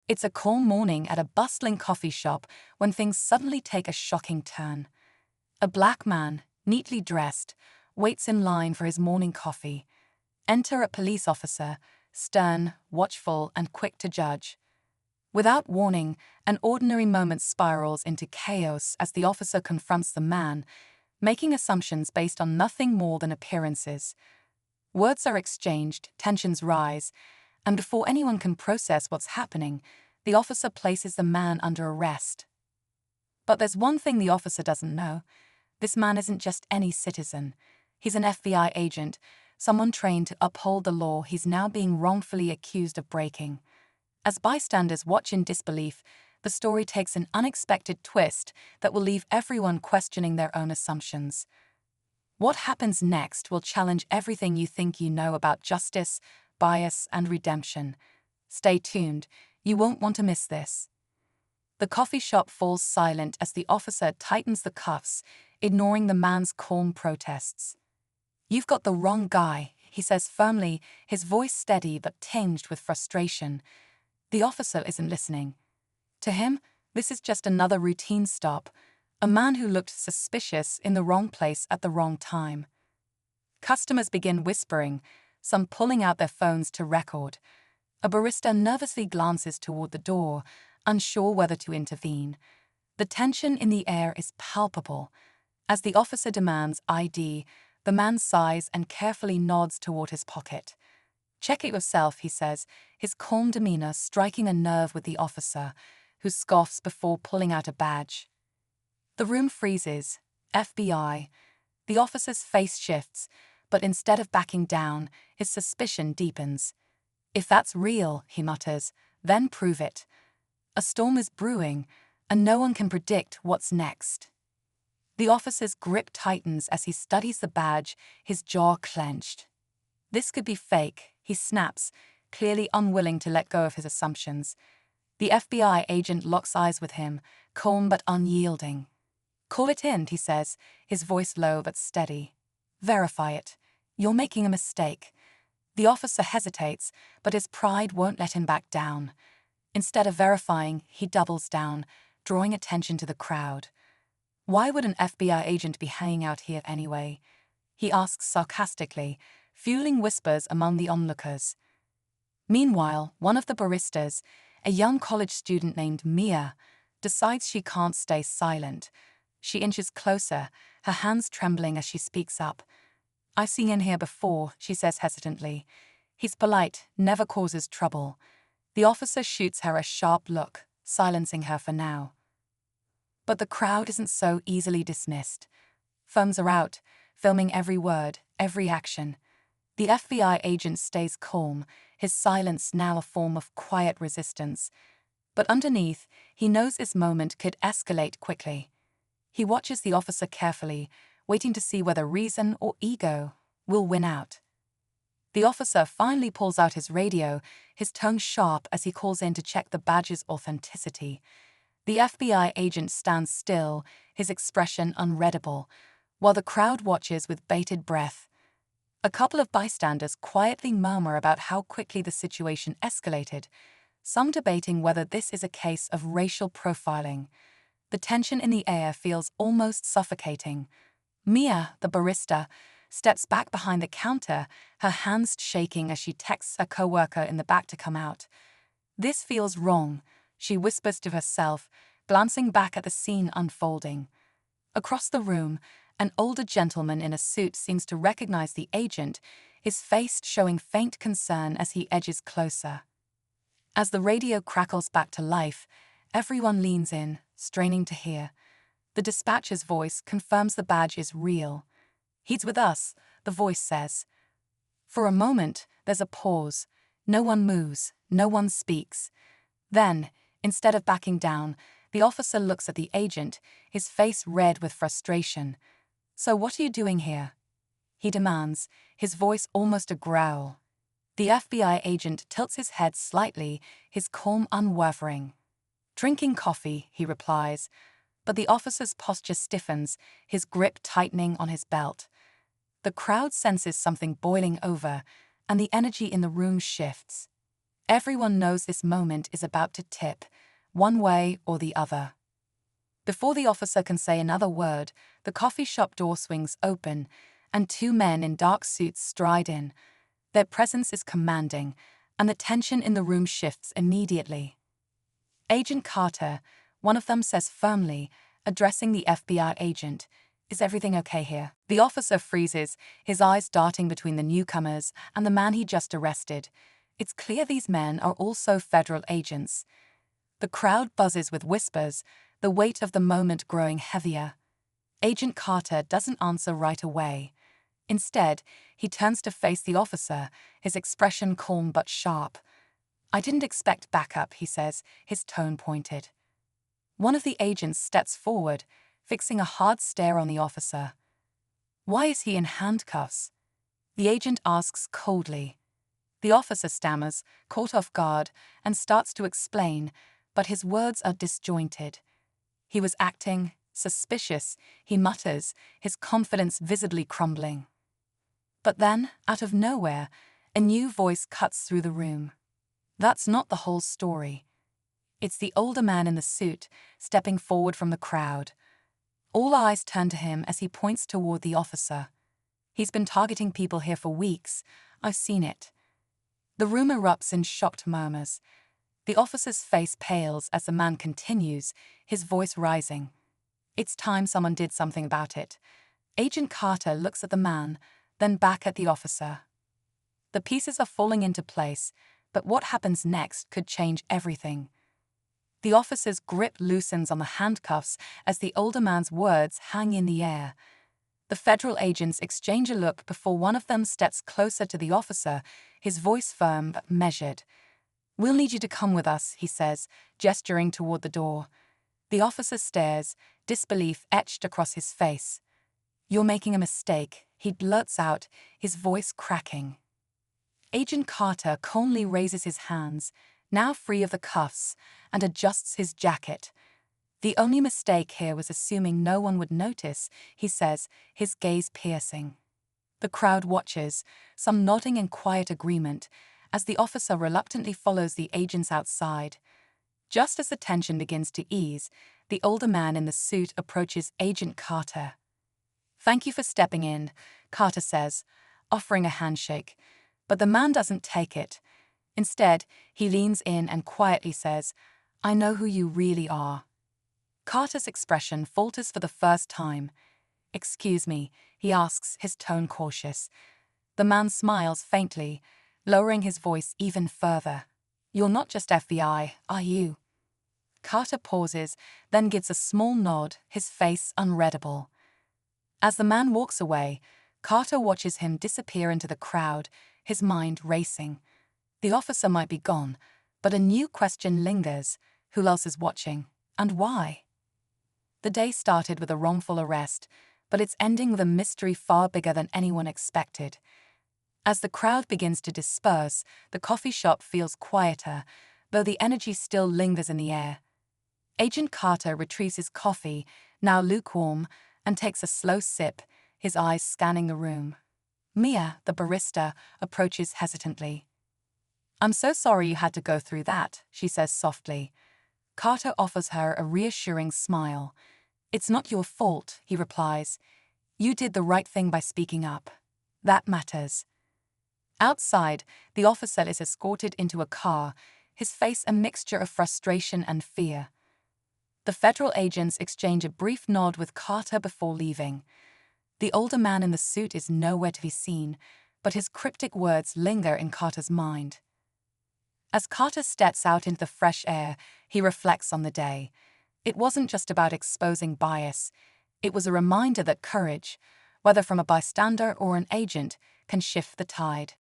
It's a calm morning at a bustling coffee shop when things suddenly take a shocking turn. A black man, neatly dressed, waits in line for his morning coffee. Enter a police officer, stern, watchful, and quick to judge. Without warning, an ordinary moment spirals into chaos as the officer confronts the man, making assumptions based on nothing more than appearances. Words are exchanged, tensions rise, and before anyone can process what's happening, the officer places the man under arrest. But there's one thing the officer doesn't know. This man isn't just any citizen. He's an FBI agent, someone trained to uphold the law he's now being wrongfully accused of breaking. As bystanders watch in disbelief, the story takes an unexpected twist that will leave everyone questioning their own assumptions. What happens next will challenge everything you think you know about justice, bias, and redemption. Stay tuned, you won't want to miss this. The coffee shop falls silent as the officer tightens the cuffs, ignoring the man's calm protests. "You've got the wrong guy," he says firmly, his voice steady but tinged with frustration. The officer isn't listening. To him, this is just another routine stop, a man who looked suspicious in the wrong place at the wrong time. Customers begin whispering, some pulling out their phones to record. A barista nervously glances toward the door, unsure whether to intervene. The tension in the air is palpable. As the officer demands ID, the man sighs and carefully nods toward his pocket. "Check it yourself," he says, his calm demeanor striking a nerve with the officer, who scoffs before pulling out a badge. The room freezes. FBI. The officer's face shifts, but instead of backing down, his suspicion deepens. "If that's real," he mutters, "then prove it." A storm is brewing, and no one can predict what's next. The officer's grip tightens as he studies the badge, his jaw clenched. This could be fake, he snaps, clearly unwilling to let go of his assumptions. The FBI agent locks eyes with him, calm but unyielding. "Call it in," he says, his voice low but steady. "Verify it. You're making a mistake." The officer hesitates, but his pride won't let him back down. Instead of verifying, he doubles down, drawing attention to the crowd. "Why would an FBI agent be hanging out here anyway?" he asks sarcastically, fueling whispers among the onlookers. Meanwhile, one of the baristas, a young college student named Mia, decides she can't stay silent. She inches closer, her hands trembling as she speaks up. "I've seen him here before," she says hesitantly. "He's polite, never causes trouble." The officer shoots her a sharp look, silencing her for now. But the crowd isn't so easily dismissed. Phones are out, filming every word, every action. The FBI agent stays calm, his silence now a form of quiet resistance. But underneath, he knows this moment could escalate quickly. He watches the officer carefully, waiting to see whether reason or ego will win out. The officer finally pulls out his radio, his tone sharp as he calls in to check the badge's authenticity. The FBI agent stands still, his expression unreadable, while the crowd watches with bated breath. A couple of bystanders quietly murmur about how quickly the situation escalated, some debating whether this is a case of racial profiling. The tension in the air feels almost suffocating. Mia, the barista, steps back behind the counter, her hands shaking as she texts a coworker in the back to come out. "This feels wrong," she whispers to herself, glancing back at the scene unfolding. Across the room, an older gentleman in a suit seems to recognize the agent, his face showing faint concern as he edges closer. As the radio crackles back to life, everyone leans in, straining to hear. The dispatcher's voice confirms the badge is real. "He's with us," the voice says. For a moment, there's a pause. No one moves, no one speaks. Then, instead of backing down, the officer looks at the agent, his face red with frustration. "So what are you doing here?" he demands, his voice almost a growl. The FBI agent tilts his head slightly, his calm unwavering. "Drinking coffee," he replies, but the officer's posture stiffens, his grip tightening on his belt. The crowd senses something boiling over, and the energy in the room shifts. Everyone knows this moment is about to tip, one way or the other. Before the officer can say another word, the coffee shop door swings open, and two men in dark suits stride in. Their presence is commanding, and the tension in the room shifts immediately. Agent Carter, one of them says firmly, addressing the FBI agent, "Is everything okay here?" The officer freezes, his eyes darting between the newcomers and the man he just arrested. It's clear these men are also federal agents. The crowd buzzes with whispers, the weight of the moment growing heavier. Agent Carter doesn't answer right away. Instead, he turns to face the officer, his expression calm but sharp. "I didn't expect backup," he says, his tone pointed. One of the agents steps forward, fixing a hard stare on the officer. "Why is he in handcuffs?" the agent asks coldly. The officer stammers, caught off guard, and starts to explain, but his words are disjointed. "He was acting suspicious," he mutters, his confidence visibly crumbling. But then, out of nowhere, a new voice cuts through the room. That's not the whole story. It's the older man in the suit, stepping forward from the crowd. All eyes turn to him as he points toward the officer. "He's been targeting people here for weeks. I've seen it." The room erupts in shocked murmurs. The officer's face pales as the man continues, his voice rising. "It's time someone did something about it." Agent Carter looks at the man, then back at the officer. The pieces are falling into place, but what happens next could change everything. The officer's grip loosens on the handcuffs as the older man's words hang in the air. The federal agents exchange a look before one of them steps closer to the officer, his voice firm but measured. "We'll need you to come with us," he says, gesturing toward the door. The officer stares, disbelief etched across his face. "You're making a mistake," he blurts out, his voice cracking. Agent Carter calmly raises his hands, now free of the cuffs, and adjusts his jacket. "The only mistake here was assuming no one would notice," he says, his gaze piercing. The crowd watches, some nodding in quiet agreement, as the officer reluctantly follows the agents outside. Just as the tension begins to ease, the older man in the suit approaches Agent Carter. "Thank you for stepping in," Carter says, offering a handshake. But the man doesn't take it. Instead, he leans in and quietly says, "I know who you really are." Carter's expression falters for the first time. "Excuse me," he asks, his tone cautious. The man smiles faintly, lowering his voice even further. "You're not just FBI, are you?" Carter pauses, then gives a small nod, his face unreadable. As the man walks away, Carter watches him disappear into the crowd, his mind racing. The officer might be gone, but a new question lingers. Who else is watching, and why? The day started with a wrongful arrest, but it's ending with a mystery far bigger than anyone expected. As the crowd begins to disperse, the coffee shop feels quieter, though the energy still lingers in the air. Agent Carter retrieves his coffee, now lukewarm, and takes a slow sip, his eyes scanning the room. Mia, the barista, approaches hesitantly. "I'm so sorry you had to go through that," she says softly. Carter offers her a reassuring smile. "It's not your fault," he replies. "You did the right thing by speaking up. That matters." Outside, the officer is escorted into a car, his face a mixture of frustration and fear. The federal agents exchange a brief nod with Carter before leaving. The older man in the suit is nowhere to be seen, but his cryptic words linger in Carter's mind. As Carter steps out into the fresh air, he reflects on the day. It wasn't just about exposing bias. It was a reminder that courage, whether from a bystander or an agent, can shift the tide.